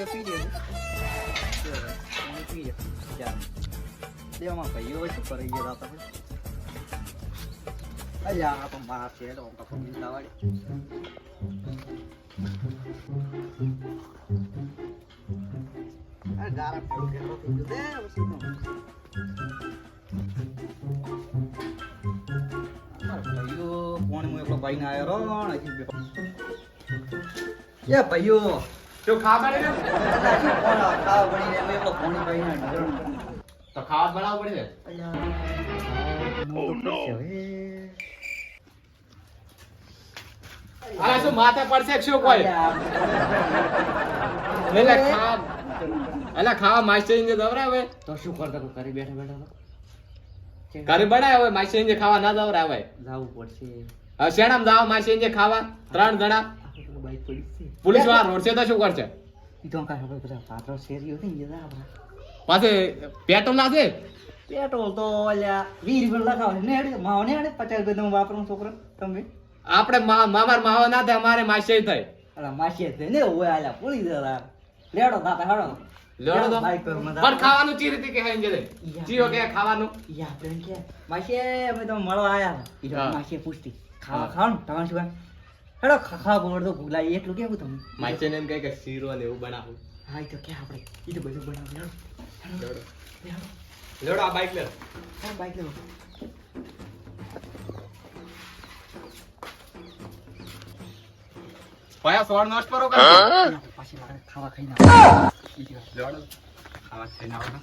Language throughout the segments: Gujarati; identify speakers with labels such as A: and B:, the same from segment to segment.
A: તો પી લે પી લે દેવામાં ભાઈઓ શું કરી ગયા હતા અલ્યા આ તો માર છે તો પકડી લાવાડી આ ગારા પેલો કેતો પીજો દે વસ્તુ ભાઈઓ કોણ મો એકલો ભાઈ ના આયો રો એ ભાઈઓ
B: તો ખાવા બને
A: ખાવા બની એમ એકલો કોણી ભાઈ ના
B: તો ખાવા બનાવવું પડે અરે શું માથે પડશે કે શું કોઈ એટલે ખાવા માસ્ટર ને દવરાવે
A: તો શું કરતા તું કરી બેઠા બેઠા
B: ઘરે બનાવે હવે માસ્ટર ને ખાવા ના દવરાવે
A: જાવું પડશે
B: હવે શેણામ જાવ માસ્ટર ને ખાવા 3 જણા
A: બાઈક પડી છે
B: પોલીસ વાળા રોડશે તો શું કરશે
A: ઈ તો કાંઈ ખબર બધા પાત્રો શેરીઓ થઈ ગયા આપણા
B: પાસે પેટ્રોલ ના છે
A: પેટ્રોલ તો અલ્યા 20 રૂપિયા લખાવે ને હેડે માવ ને હેડે 50 રૂપિયા તમે વાપરો છોકરા તમે
B: આપણે મામાર માવા ના થાય અમારે માસ્ટર થાય
A: અલા માસી છે ને ઓય આલા પોલી જરા લેડો દાતા હાડો
B: લેડો તો
A: બાઈક પર મજા
B: પણ ખાવાનું ચી રીતે કે ખાઈને જરે ચીઓ કે ખાવાનું
A: ઈ આપણે કે માસી અમે તો મળવા આયા ઈ તો
B: હા.
A: માસી પૂછતી ખાવા ખાવાનું તમારે શું હેડો ખાવા બોર તો ભૂલાઈ એટલું કેવું તમે
B: માસ્ટર ને એમ કહે કે શીરો ને એવું બનાવું
A: હા ઈ તો કે આપણે ઈ તો બધું બનાવી લેડો
B: લેડો
A: લેડો
B: લેડો આ બાઈક લે
A: હા બાઈક લેડો
B: પાયા સોળ નોટ પરો કર
A: પાછી લાગે ખાવા ખાઈને
B: લેડો ખાવા ખાઈને આવો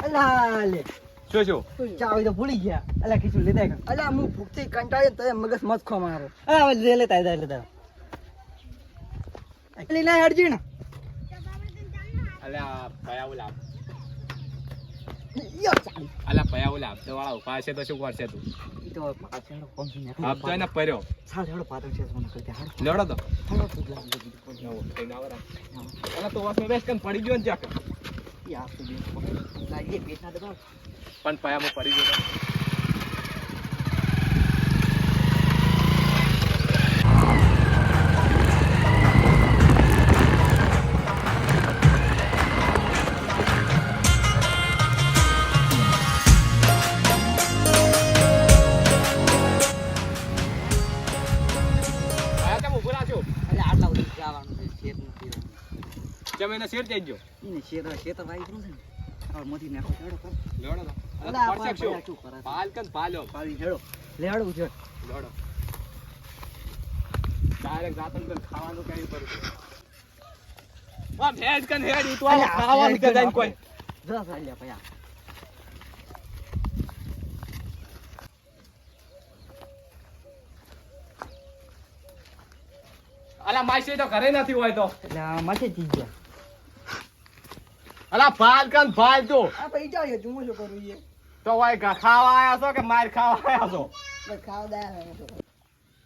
A: અલા લે
B: શું શું
A: ચાવી તો ભૂલી ગયા અલા કીધું લેતા ગયા અલા હું ભૂખથી કંટાળ્યો તો મગજ મત ખો મારો હા હવે લે લેતા લેતા એટલે ના હડજી ને
B: અલ્યા પાયા ઓલા
A: યો ચાલી
B: અલ્યા પાયા ઓલા હપ્તે વાળા ઉભા છે તો શું કરશે તું
A: ઈ તો પાછળ પંખી ને
B: હપ્તો એને પડ્યો
A: સાલ હેડો પાતળ છે સોના કરતે હાડ
B: લેડો તો
A: હેડો ફૂટ લાગી
B: અલા તો વાસમાં બેસ કન પડી ગયો ને ચાક
A: યા તો બે લાગી પેટના દબાવ
B: પણ પાયામાં પડી ગયો પાયા કેમ ઊભો રાખ્યો
A: એટલે આટલા સુધી જવાનું છે શેર નથી
B: કેમ એને શેર જઈ ગયો
A: ઈને શેર વાઈ ગયું છે ને હવે મધી નાખો હેડો કર
B: લેડો તો
A: અલા
B: પરસેક શું
A: શું કરે
B: પાલ કન પાલ્યો
A: પાવી હેડો લેડો ઉજળ
B: લેડો ડાયરેક્ટ જાતન કન ખાવાનું કઈ કરું આમ હેડ કન હેડ ઈ તો આમ ખાવાનું કે જાય કોઈ
A: દસ આલ્યા પયા
B: અલા માસી તો ઘરે નથી હોય તો
A: એટલે આ માથે જી ગયા
B: અલા પાલ કન પાલ તો
A: આ પૈસા છે જુમો શું કરું એ
B: તો હોય ખાવા આયા છો કે માર ખાવા આયા છો
A: બસ ખાવા દે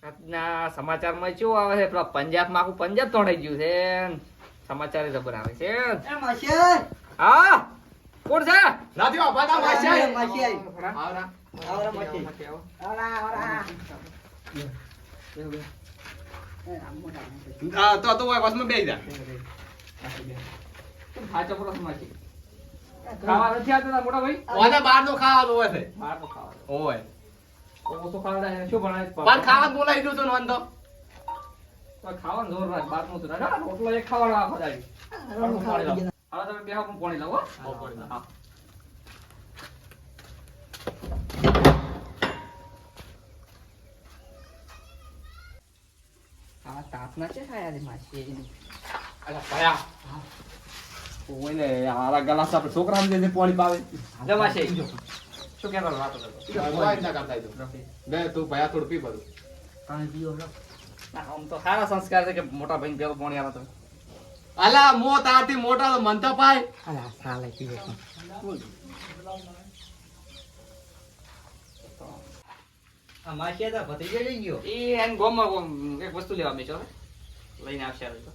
C: આજના સમાચારમાં શું આવે છે પેલા પંજાબમાં આખું પંજાબ તોડાઈ ગયું છે સમાચાર જબર આવે છે
A: એ માસી
C: હા કોણ છે
B: નથી બાબા માસી
A: માસી
B: આવરા
A: આવરા માસી આવરા આવરા
B: આ તો હોય બસમાં બેહી જા
C: સાચો પ્રશ્ન છે ખાવા નથી આવતા મોટા ભાઈ
B: ઓને બહાર નો ખાવાનું હોય છે
C: બહાર તો ખાવા
B: ઓય
C: ઓછો ખાવા શું બનાવે
B: પણ ખાવા બોલાવી દઉં છું ને વાંધો
C: ખાવાનું જોર રાખ બહાર નું તો ના રોટલો એક ખાવાનો આખો દાડી હવે તમે બેહો પણ પાણી લાવો હા આ તાપના છે ખાયા છે માસી
B: અલા ભયા ઓયને આરા ગલાસ આપણે છોકરા સમજે પાણી પાવે
C: જો માસી શું કહેતો વાતો કરતો
B: ઓય ના કરતા જો બે તું ભયા થોડું પી બધું
A: પાણી પીઓ
C: આમ તો સારા સંસ્કાર છે કે મોટા ભાઈ પેલો પાણી આવે તો
B: અલા મો તારથી મોટા તો મન તો પાય
A: અલા સાલે પીઓ આ માસી તો ભત્રીજો લઈ ગયો
C: એ એન ગોમાં એક વસ્તુ લેવા મેચો લઈને આવશે હવે તો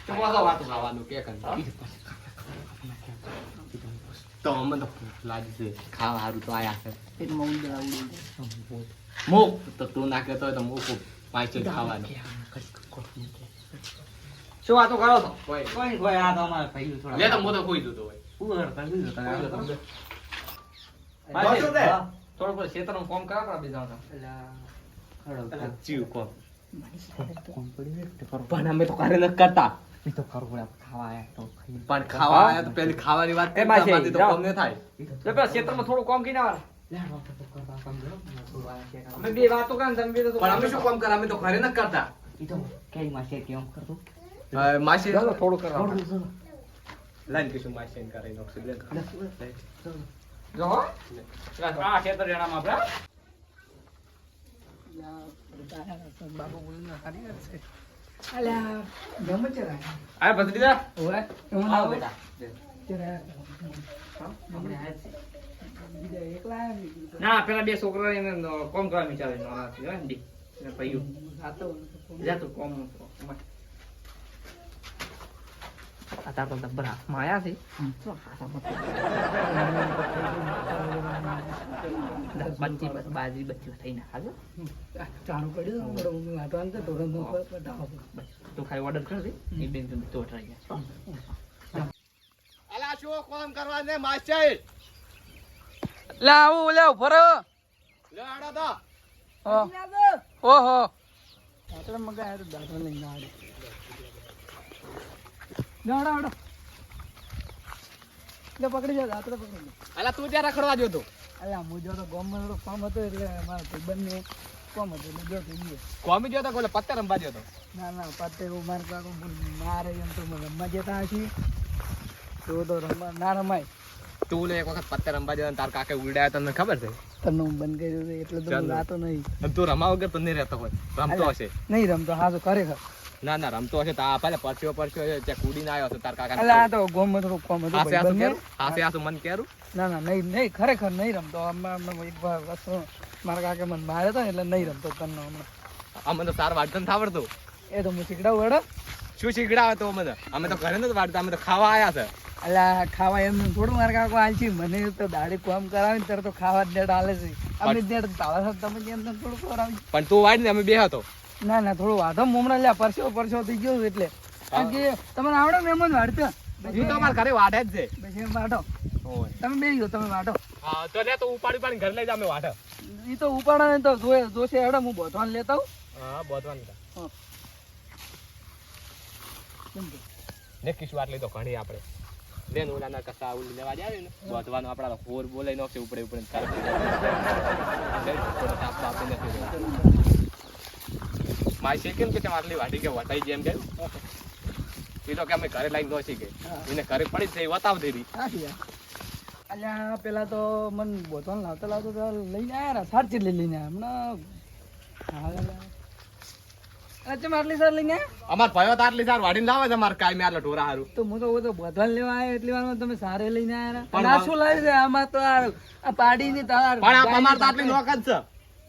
B: તો વાતો વાતો ખાવાનું કે કન તો અમને તો ભૂખ લાગી છે ખાવા સારું તો આયા છે
A: પેટમાં ઉંદરા ઉડી
B: મૂક તો તું ના કહેતો હોય તો મૂકું પાછળ ખાવાનું
C: શું વાતો કરો છો
B: કોઈ
A: કોઈ આ તો અમારા ભાઈ થોડા
B: લે તો હું તો ખોઈ દઉં તો હોય
A: ઉઘડ કરી દીધો તમે.
C: માસી, થોડું બધું ખેતરનું કામ કરો આપણા બીજા
A: અલા, ખડો.
B: જીવ કોમ
A: કોણ પડ્યું એક તો કરો.
B: પણ અમે તો કરે ન કરતા
A: ઈ તો ખરું પડે, ખાવા આયા તો ખાઈ.
B: પણ ખાવા આયા તો પેલી ખાવાની વાત
C: એ માસી,
B: અમારાથી તો
C: જાઓ.
B: કોમ ન થાય
C: તો પેલા ખેતરમાં થોડું કામ કીને આવે
A: લે, વાતો તો કરવા સમજો. થોડું આયા છે કામ.
C: અમે બે વાતો કરે ને તમે બે તો
B: પણ અમે શું કામ કરે અમે તો ઘરે ન કરતા
A: ઈ તો કેરીમાં છે કેમ કરતો?
B: માસી
C: ચાલો થોડું કરો
A: થોડું ચાલો.
B: લાઈન કીશું માસી એને કરે નોકસી લે
A: ચાલો.
C: જો હો આ ખેતર રેડામાં આપણે
A: બાબુ બોલીને સારી વાત છે. અલ્યા, ગમે છે રા.
C: આ ભત્રીજા
A: ઓય, એમાં
C: આવો
A: આવો.
C: બેટા
A: ત્યારે આપણે આયા છે. બીજા એકલા આયા ને બીજું
C: ના પેલા બે છોકરા એને કોમ કરવા વિચારે નાના છે ને દી ને ભાઈઓ
A: ખાતો
C: જા તું કોમ આ તાર તો બરા માયા છે બચ્ચી બાજી બચ્ચી થઈને હાલો
A: ચાણું પડ્યું અમારો મમ્મી વાતો આનતો તો રંગો પટાવો.
C: તું ખાઈ ઓર્ડર કરજે એ બેન તો ટ્રાઈ જાય
B: અલા શું કામ કરવા ને માસી
A: લે આવું લે ફરો
B: લે આડો તો
A: ઓહો દાતરા મગાય તો દાતરા લઈને આડે દાડા આડો લે પકડી જા દાતરા પકડી જા.
B: અલા તું ત્યાં રખડવા જોતો
A: અલ્યા મુજો તો ગોમમાં થોડો કામ હતો એટલે મારા ભાઈબંધને કામ હતું એટલે જો થઈ ગયો.
B: કોમી જોતો કોલે પત્તે રમવા જોતો
A: ના ના પતે એવું મારે કાકો મારે એમ તો રમવા જતા હશી તો રમવા ના રમાય.
B: તું લે એક વખત પત્તે રમવા જોતો તાર કાકે ઉડાયા તને ખબર છે
A: તને હું બંધ કર્યું છે એટલે તો હું
B: ચાલો.
A: રાતો નહીં
B: અને તું રમા વગર તો નહીં રહેતો હોય રમતો હશે
A: નહીં રમતો હા તો ખરેખર.
B: ના ના રમતો હશે તો આ પેલા પરસ્યો ત્યાં કૂડીને આવ્યો હશે તાર કાકા
A: એટલે આ તો ગોમમાં થોડું કામ હતું
B: હાસે હાસું
A: ભાઈબંધને.
B: કેરું હાસે હાસું મન કેરું
A: ના ના નહીં નહીં ખરેખર નહીં રમતો એક વસ્તુ મારા કાકે મને માર્યો હતો ને એટલે નહીં રમતો તને હમણાં.
B: અમે તો સાર વાટતા નથી આવડતું
A: એ તો હું શીખડાવું હેડો.
B: શું શીખડાવે તો અમે તો ઘરે નથી વાટતા અમે તો ખાવા આયા છે
A: અલા ખાવા એમ થોડું મારા કાકો હાલ છે મને તો દાઢી કામ કરાવે ને ત્યારે તો ખાવા જ ડેટ હાલે છે અમે ડેટ તાવા છો તમે કેમ તેમ થોડું કરાવી.
B: પણ તું વાટ ને અમે બે હતો
A: ના ના થોડું વાઢો હમણાં લ્યા પરસો થઈ ગયો એટલે કારણ કે તમને આવડે ને એમ જ વાઢતા
B: ઈ તો અમારા ઘરે વાટે જ છે
A: પછી એમ વાઢો
B: ઓય.
A: તમે બેસી ગયો તમે વાઢો
B: હા તો લે તો ઉપાડી પાડીને ઘરે લઈ જા અમે વાટે
A: એ તો ઉપાડો ને તો જોશે હેડો હું બોધવાન લેતા
B: હા બોધવાનું
A: આવું
B: ને કિશું આટલી તો ઘણી આપણે લેન ઓલાના કસા ઉલી લેવા જાય ને બોધવાનું આપડા હોર બોલાઈ નોખશે ઉપડે ઉપડે માય છે કેમ કે તેમ આટલી વાટી કે વટાઈ જેમ કે એ તો કે અમે ઘરે લાઈન નો શીખે એને ઘરે પડી જ છે એ બતાવ દીધી
A: અલ્યા પેલા તો મને બોધવાન લાવતા લાવતો તો લઈને આવ્યા સારચી લઈને આવ્યા હમણાં અચ્છા આટલી સાર લઈને આવ્યા
B: અમાર ભયો તો આટલી સાર વાડીને લાવે છે અમારે કાંઈ આટલો ઢોરા હારું
A: તો હું તો બોધવાન લેવા આવ્યો એટલી વારમાં તમે સારે લઈને આવ્યા
B: પણ
A: ના શું લાવી છે આમાં તો આ પાડીની તાર
B: પણ અમાર તો આટલી નોક જ છે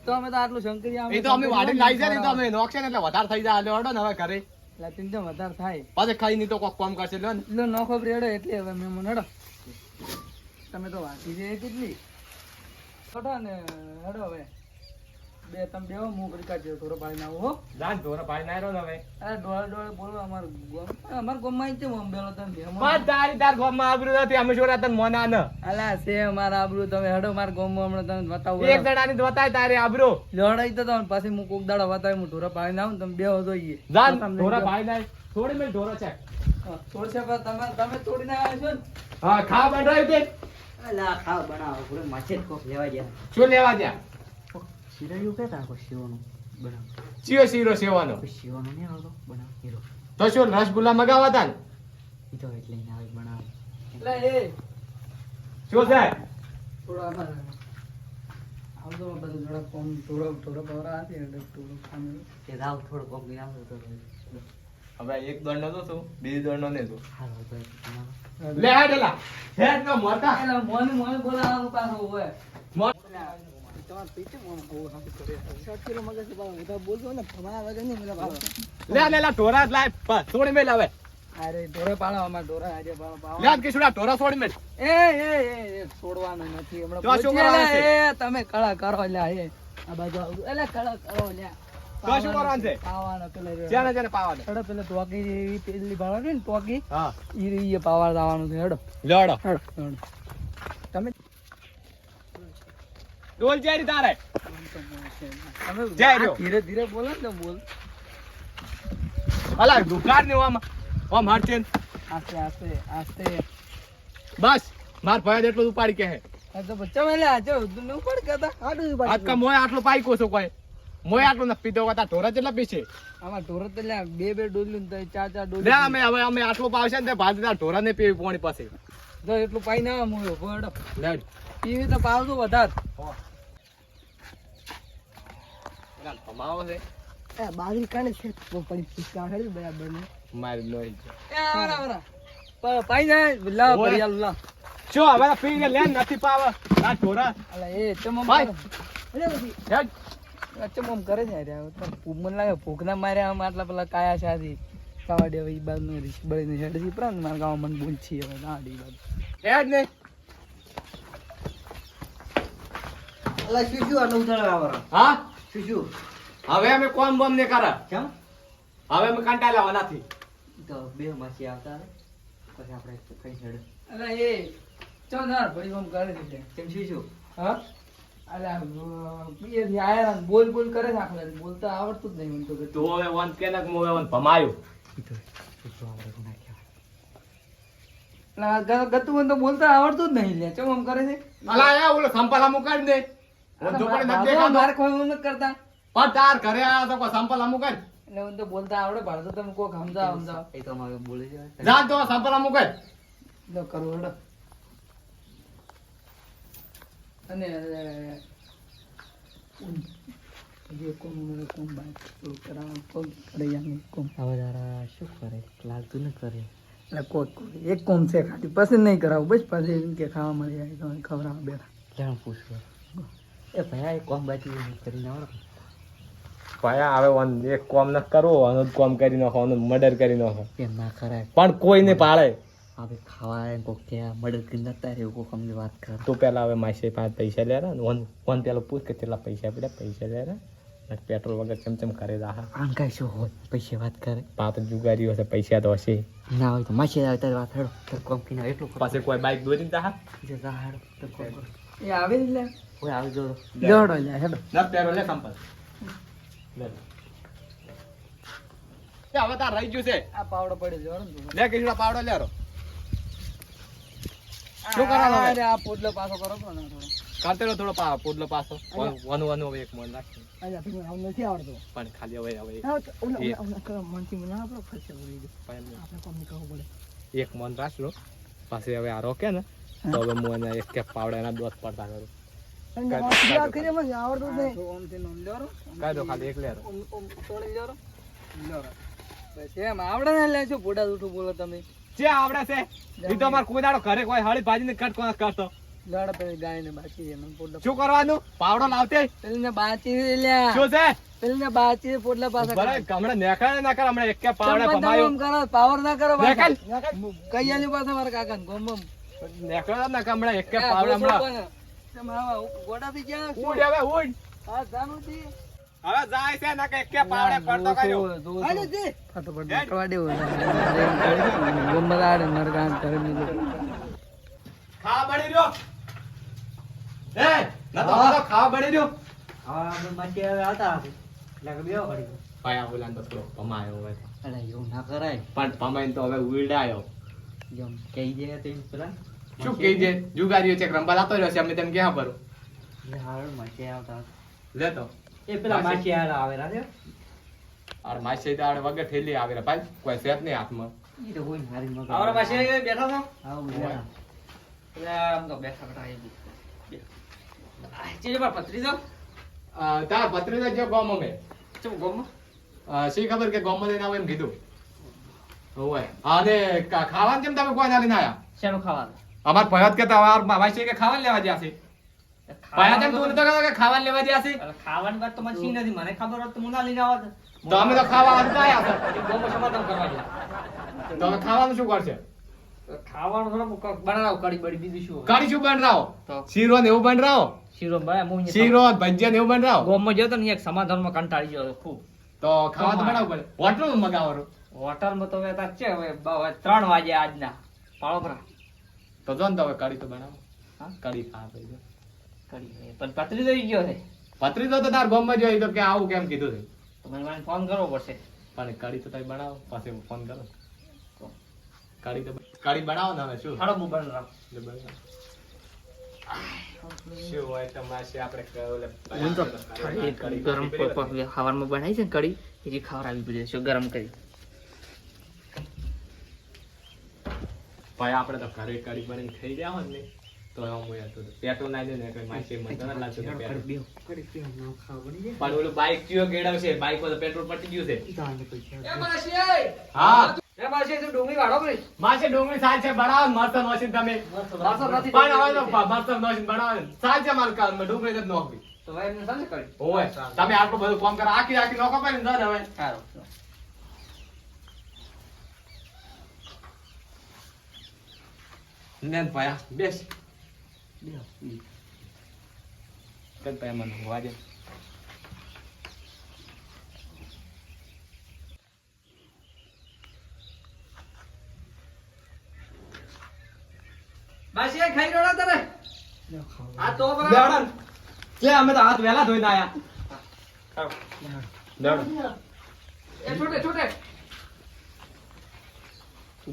A: તો અમે તો આટલું શંકરિયા
B: એ તો અમે વાડીને લાવી છે ને એ તો અમે નોખશે ને એટલે વધારે થઈ જાય એટલે ને હવે ઘરે
A: લાતીન તો વધારે થાય
B: પાછે ખાઈ નહીં તો કોક કામ કરશે લ્યો ને
A: લો નોખો બ્રેડો એટલે હવે મેં મને હેડો તમે તો વાંચી છે કેટલી છોટો ને હેડો હવે બે તમે બેવો હું કરી જેવો થોડો પાડી આવું હો
B: જાન ઢોરા પાડી ના રહ્યો ને હવે
A: અરે ડોળે બોલો અમારું ગોમમાં છે હું બેલો તમે ભેમો
B: પણ તારી તાર ગામમાં આબરૂ નથી અમે છોરા તને મોના ન
A: અલા છે મારા આબરૂ તમે હેડો મારા ગોમમાં હમણાં તમે બતાવો
B: એક જણાની જ બતાય તારે આબરૂ
A: લડાઈ તો તમે પછી હું કોક દાડો બતાવી હું ઢોરા પાડીને આવું ને તમે બેહો જોઈએ
B: જાન ઢોરા પાડી નાય થોડી મેં ઢોરો છે
A: છોડશે પણ તમે તોડીને આવ્યા છો ને
B: હા ખા બનાવી દે
A: અલા ખાવ બનાવો પૂરે માછે કોક લેવા ગયા
B: શું લેવા જા
A: શિરાયું કહેતા કોઈ શિવાનું બનાવ
B: ચિયો શીરો સેવાનો
A: શિવાનું નહીં આવતો બનાવ હીરો
B: તો શું રસગુલ્લા મગાવા તા ને
A: ઈ તો એટલે એને આવે બનાવ એટલે એ
B: શું છે
A: થોડો આમાં આવતો બધું થોડા કોમ થોડો પવરા હતી એટલે થોડું ખામે કે રાવ થોડો કોમ ગઈ આવતો તો
B: હવે એક દોડ નો તો શું બીજી દોડ નો ને તું
A: હાલો તો
B: લે હેડલા હેડ નો મોટા
A: એલા મોને બોલાવાનું પાછો હોય
B: મોટ
A: તમાર પીછે મોને બહુ હાથ કરે શોર્ટ કિલો મગજ બાવ એ તો બોલતો ને તમારા વગર નહીં મને બાવ
B: લે લે લા ઢોરા જ લાય થોડી મેલ આવે
A: અરે ઢોરે પાડો અમાર ઢોરે આજે પાડો
B: લે કે છોડા ઢોરા છોડી મેં
A: એ છોડવાનું નથી હમણાં
B: તો આ શું
A: પહોંચ્યા
B: કરવાનું છે?
A: એ તમે કળા કરો લ્યા એ આ બાજુ આવું એટલે કળા કરો લ્યા
B: તો આ શું કરવાનું છે?
A: પાવાના પેલે
B: ચાને ચાને પાવાને
A: હેડો પેલે ટોકી જેવી પેલી ભાળો છે ને ટોકી
B: હા
A: ઈ પાવા દાવાનું છે હેડો
B: લડો
A: હેડો તમે
B: ડોલ જારી તારે
A: તમે
B: જય રહ્યો.
A: ધીરે ધીરે બોલો ને તો બોલ
B: અલા દુકાન ને ઓમ હરચે
A: આસ્તે આસ્તે આસ્તે
B: બસ માર ભાઈ એટલું જ ઉપાડી કે હે
A: આ તો બચ્ચા મેલે આજે ઉધું ન પડ કહેતા આડું
B: આજ કા મોય આટલો પાઈ કો છો કોઈ મોય આટલો ન પીધો કતા ઢોરા કેટલા પીશે
A: આમાં ઢોર તો લ્યા બે ડોલ્યું ને ચાર
B: લે
A: ડોલ્યું
B: અમે આટલો પાવશે ને તે ભાજના ઢોરા ને પીવી પોણી પાસે
A: જો એટલું પાઈ ના મૂળો હેડો
B: લેડ
A: પીવી તો પાવતું વધાર
B: કમાવો છે
A: બાજરી કાઢે છે પડી પિસ્કા હેડી બરાબર ને
B: મારી લોહી
A: એ આવરા આવરા પાઈ જાય લા
B: ઓય.
A: ભરિયાલ લા
B: શું હવે પીને લે નથી પાવ આ ઢોરા
A: અલા એ ચમમ
B: ભાઈ.
A: અરે પછી
B: હેડ
A: ચમમ કરે છે યાર તો મને લાગે ભૂખના માર્યા આમ આટલા પેલા કાયા શાદી કાવા દેવા ઈ બાદ નો રીસ બળીને હેડજી પ્રાણ મારા ગામ મન બોલ છી હવે દાડી બાદ
B: હેડ ને
D: અલા શું આનું ઉતાર આવરા
B: હા
D: શું
B: હવે અમે કોમ બોમ ને કરા
D: કેમ
B: હવે અમે કંટાળ્યા નથી
D: તો બે માસી આવતા રહે. પછી આપણે કઈ છેડે
A: અલા એ ચોનાર ભરી આમ કરે છે
D: કેમ શું
A: હા અલા પીએ થી આયા ને બોલ બોલ કરે છે આખલા બોલતા આવડતું જ નહીં મને તો કે
B: તો હવે વન કેનક મો હવે વન ભમાયો
A: ગતું મને તો બોલતા આવડતું જ નહીં લે ચમ આમ કરે છે
B: અલા આ ઓલો સંપલા મુકાડ દે ઓન જોપડે ન દેખાતો
A: માર કોઈ એવું નથી કરતા
B: પણ તાર ઘરે આ તો કોઈ સંપલા મુકાડ
A: એટલે મને તો બોલતા આવડે ભાડો તમે કોક સમજાવ
D: એ તો અમારે બોલે છે
B: જા તો સંપલા મુકાડ
A: લો કરો હેડો અને જે કોમ મને કોમ બાઈક તો કરાવ કોમ કરે યાની કોમ
D: હવે તારા શું કરે લાગતું ન કરે
A: એટલે કોક એક કોમ છે ખાલી પછી નહીં કરાવું બસ પછી એમ કે ખાવા મળી જાય તો ખવડાવવા બેઠા
D: ક્યાં પૂછવું એ ભાઈ આ કોમ બાકી કરીને આવડે
B: ભાઈ હવે વન એક કોમ ન કરવો અને કોમ કરી નાખો અને મર્ડર કરી નાખો
D: એમ ના કરાય
B: પણ કોઈ ને પાળે
D: હવે ખાવા કોક ક્યાં મદદ કરી નતા રે કોક અમને વાત કર
B: તું પેલા હવે માસી પાસે પૈસા લે ને વન વન પેલો પૂછ કે કેટલા પૈસા પડ્યા પૈસા લે ને પેટ્રોલ વગર ચમચમ કરે રાહા
D: આમ કાંઈ શું હોય પૈસા વાત કરે
B: પા તો જુગારી હશે પૈસા તો હશે
D: ના હોય તો માસી આવે તારી વાત હેડો તાર કોમ કીને એટલું
B: પાસે કોઈ બાઈક દોરી રાહા
D: જે જા હેડો તો કોમ કર
A: એ આવે જ લે
D: હોય આવી જોડો
A: જોડો લે હેડો
B: ન પેરો લે સંપલ લે એ હવે તાર રહી ગયું છે
A: આ પાવડો પડે જોડો ને
B: લે કિશોર પાવડો લે રો
A: શું
B: કરવાનું હવે?
A: અરે આ પોટલો પાછો કરો તો ને થોડો
B: કાંતેલો થોડો પોડલો પાછો વન વન હવે એક મન રાખી
A: અલ્યા તમને આવું નથી આવડતું
B: પણ ખાલી હવે
A: હા તો ઓલા
B: એ.
A: ઓલા ઓલા કરો મનથી મને આપણો ખર્ચો કરી દે
B: પણ
A: આપણે કોમ ની કહું પડે
B: એક મન રાખલો પાછી હવે આ રોકે ને તો હવે હું એને એક કે પાવડા એના દોત પડતા કરું
A: અને
B: કાંઈ
A: આ
B: કાંઈ
A: આ કરી મને આવડતું જ નહીં ઓમ થી નોમ લ્યો
B: કાંઈ દો ખાલી એક લે રો
A: ઓમ ઓમ તોડી લ્યો લ્યો બસ એમ આવડે ને લે છો પોડા ઉઠું બોલો તમે
B: જે આવડે છે ઈ તો અમાર કોઈ દાડો ઘરે કોઈ હળી ભાજીને કટ કોણ કરતો
A: લડ પેલી ગાય ને બાકી છે મને પોટલા
B: શું કરવાનું પાવડો લાવતે
A: પેલી ને બાચી લ્યા
B: શું છે
A: પેલી ને બાચી પોટલા પાછા
B: બરાબર હમણાં નેખાડે ના કર હમણાં એક કે પાવડે
A: ચંપા
B: ભમાયો
A: તમે કરો પાવર ના કરો
B: નેકળ.
A: કઈ આલી પાસે મારા કાકા ને ગોમ
B: નેખાડે ના કર હમણાં એક કે પાવડે હમણાં
A: તમે આવા ગોડા થી ક્યાં છો?
B: ઉડ હવે ઉડ
A: હા જાનું છી
B: હવે જાય છે ના કે એક કે પાવડે પડતો કર્યો
A: હાલો જી ફટાફટ નીકળવા દેવો ગોમદાર મારા કામ કરે ને
B: ખા બળી રહ્યો એ ના તો હાલો ખા બળી રહ્યો
D: હા આપણે માસી આવે આવતા એટલે કે બેહો પડી
B: ભાઈ આ બોલાન તો થોડો ભમાયો હવે
D: અરે એવું ના કરાય
B: પણ ભમાઈને તો હવે ઉડાયો
D: જેમ કહી દે તો એમ પેલા
B: શું કહી છે જુગારીઓ છે રંબા લાતો રહ્યો છે અમે તેમ ક્યાં ભરો
D: એટલે હારું માસી આવતા
B: લે તો
D: એ પેલા માસી આવે રાજો
B: અરે માસી તો આડે વગર થેલી આવે રે ભાઈ કોઈ સેટ નહીં હાથમાં
D: ઈ તો કોઈ મારી મગજ
C: આવરા માસી બેઠા છો
D: આવું બેઠા
C: એટલે આમ તો બેઠા બેઠા આવી ચીજ પર પતરી જાવ
B: તાર ભત્રીજા જો ગોમ અમે
C: ચમ ગોમ
B: શી ખબર કે ગોમ લઈને આવો એમ કીધું હોય અને ખાવાનું કેમ તમે કોઈ ના લઈને આયા
C: શેનું ખાવાનું
B: અમાર ભયત કે તમાર માસી કે ખાવાનું લેવા જ્યાં છે ભયા તેમ તું તો કે ખાવાનું લેવા જ્યાં છે
C: ખાવાની વાત તો મને સી નથી મને ખબર હોત તો હું ના લઈને આવત
B: તો અમે તો ખાવા આવતા આયા છે.
C: એ ગામમાં સમાધાન કરવા ગયા.
B: તો હવે ખાવાનું શું કરશે?
C: ખાવાનું થોડું કંઈક બનાવો કઢી બળી બીજું શું હોય?
B: કઢી શું બનાવો?
C: તો
B: શીરો ને એવું બનાવો?
C: શીરો બનાવ્યા, હું અહીંયા
B: શીરો ભજીયા ને એવું બનાવો?
C: ગામમાં ગયો તો ને એક સમાધાનમાં કંટાળી ગયો ખૂબ.
B: તો ખાવા તો બનાવવું પડે. હોટલમાં મગાવવાનું.
C: હોટલમાં તો હવે તાર છે હવે 3 વાગે આજના પાળોપરા
B: તો જો ને તો હવે કઢી તો બનાવો.
C: હા?
B: કઢી ખાવા પડી જાય.
C: કરી પણ પતરી તો ગયો છે
B: પતરી તો તાર ગામમાં જોઈ તો કે આવું કેમ કીધું છે?
C: તો મને ફોન કરવો પડશે.
B: પણ કઢી તો તમે બનાવો પાછે ફોન કરો. કઢી બનાવો ને હવે શું?
C: હાલો હું બનાવું.
B: શું હોય તમારે આપણે
C: હું તો ગરમ ખાવામાં બનાવી છે ને કઢી એ ખવડાવી પડે છે ગરમ કરી.
B: ભાઈ આપણે તો ઘરે કઢી બનાવીને ખાઈ ગયા હોય ને તો એમ હોય હતું. પેટ્રોલ ના દે ને એટલે માસી મને તરત લાગતું હતું પેટ્રોલ. પણ ઓલું બાઈક કયો ગેડાવશે? બાઈક પર તો પેટ્રોલ પટી ગયું છે. હા માસી ડુંગળી સાલ છે બનાવો ને મરસન વસીને તમે. પણ હવે તો મરસન વસીને બનાવો ને. સાલ છે મારા કામમાં ડુંગળી જ નોખવી. ઓય તમે આટલું બધું કામ કરો આખી નોખો પડે ને હવે. ને ભાયા બેસ. કદ ભાઈ મને વાજે.
C: ખાઈ રહ્યો તારે આ તો
B: કે અમે તો હાથ વેલા ધોઈને આયા.
C: એ છોટે છોટે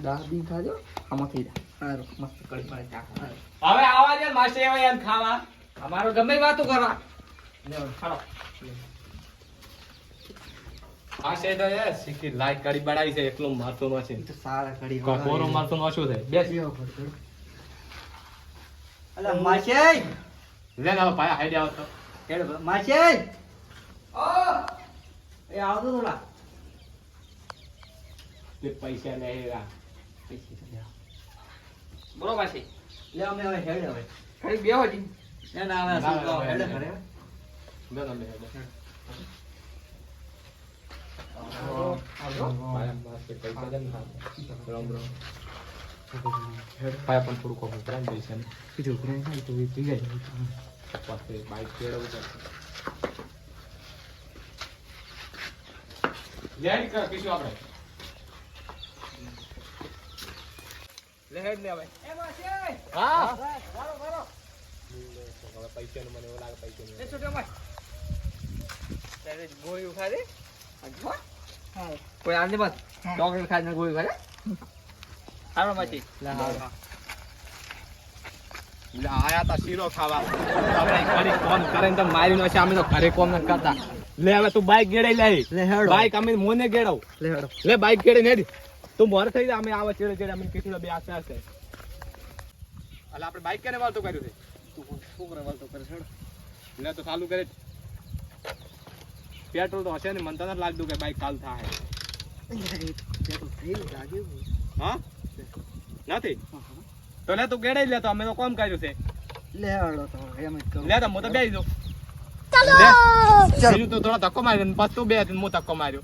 A: દાદી ખાજો
C: આમાંથી સારું મસ્ત કઢી પાણી ચાખો.
B: હવે આવા દે માસી આવે એમ ખાવા.
C: અમારો ગમે વાતો કરવા હાલો.
B: માસી તો એ શીખી લાઈટ કઢી બનાવી છે એટલું મારતો નો છે.
A: સારા કઢી
B: કોરો મારતો નો શું છે? બેસ.
A: અલા માસી
B: લે ને હવે ભાઈ હાઈડે આવતો.
A: હેડ માસી એ આવતો થોડા
B: તે પૈસા લે રા.
C: બોલો પાછી
A: લે અમે હવે હેડ હવે
C: ખાલી બે હોય
A: ના ના હવે
B: ના, ના,
A: હેડ
B: હેડ.
A: કરે
B: લે ને લે હેડે. ભાઈ માસી પૈસા દે ને હા. રામ રામ. ભાઈ પણ થોડું કોમ કરાવી પૈસા ને.
A: કીધું કરે ના તો એ પી જાય
B: પાછે બાઈક કેળવવું પડશે. લેડ કર કીશું આપણે. લે હેડ લે હવે.
C: એ માસી
B: હા
C: વારો વારો
B: હવે પૈસાનું મને એવું લાગે પૈસાનું.
C: એ છોટે માય તારે ગોળી ઉખા દે હા કોઈ આંદે મત ડોક્ટર ખાને ગોળી ખાલે હાલો માસી
B: એટલે આયા તા શીરો ખાવા. આપણે ઘરે કોમ કરે ને તો મારી નો છે. અમે તો ઘરે કોમ ન કરતા. લે હવે તું બાઈક ગેડાઈ લે.
A: લે હેડો
B: બાઈક અમે મોને ગેડાવ.
A: લે હેડો
B: લે બાઈક ગેડે નેડ. તું મોર થઈ જા અમે આવા ચેડે ચેડે અમે કેટલો બે આસે આસે. અલા આપણે બાઈક કેને વાળતો કર્યું છે?
A: છોકરા વાળતો કરે હેડો
B: લે તો ચાલુ કરે. પેટ્રોલ તો હશે ને મને તો નથી લાગતું કે બાઈક ચાલુ થાય. હા નથી તો લે તું ગેડાઈ લે તો અમે તો કોમ કર્યું છે.
A: લે હેડો તો એમ જ કહું
B: લે તો હું તો બેસી દઉં. બીજું તું થોડો ધક્કો માર્યો ને પછી તું બે હું ધક્કો માર્યો.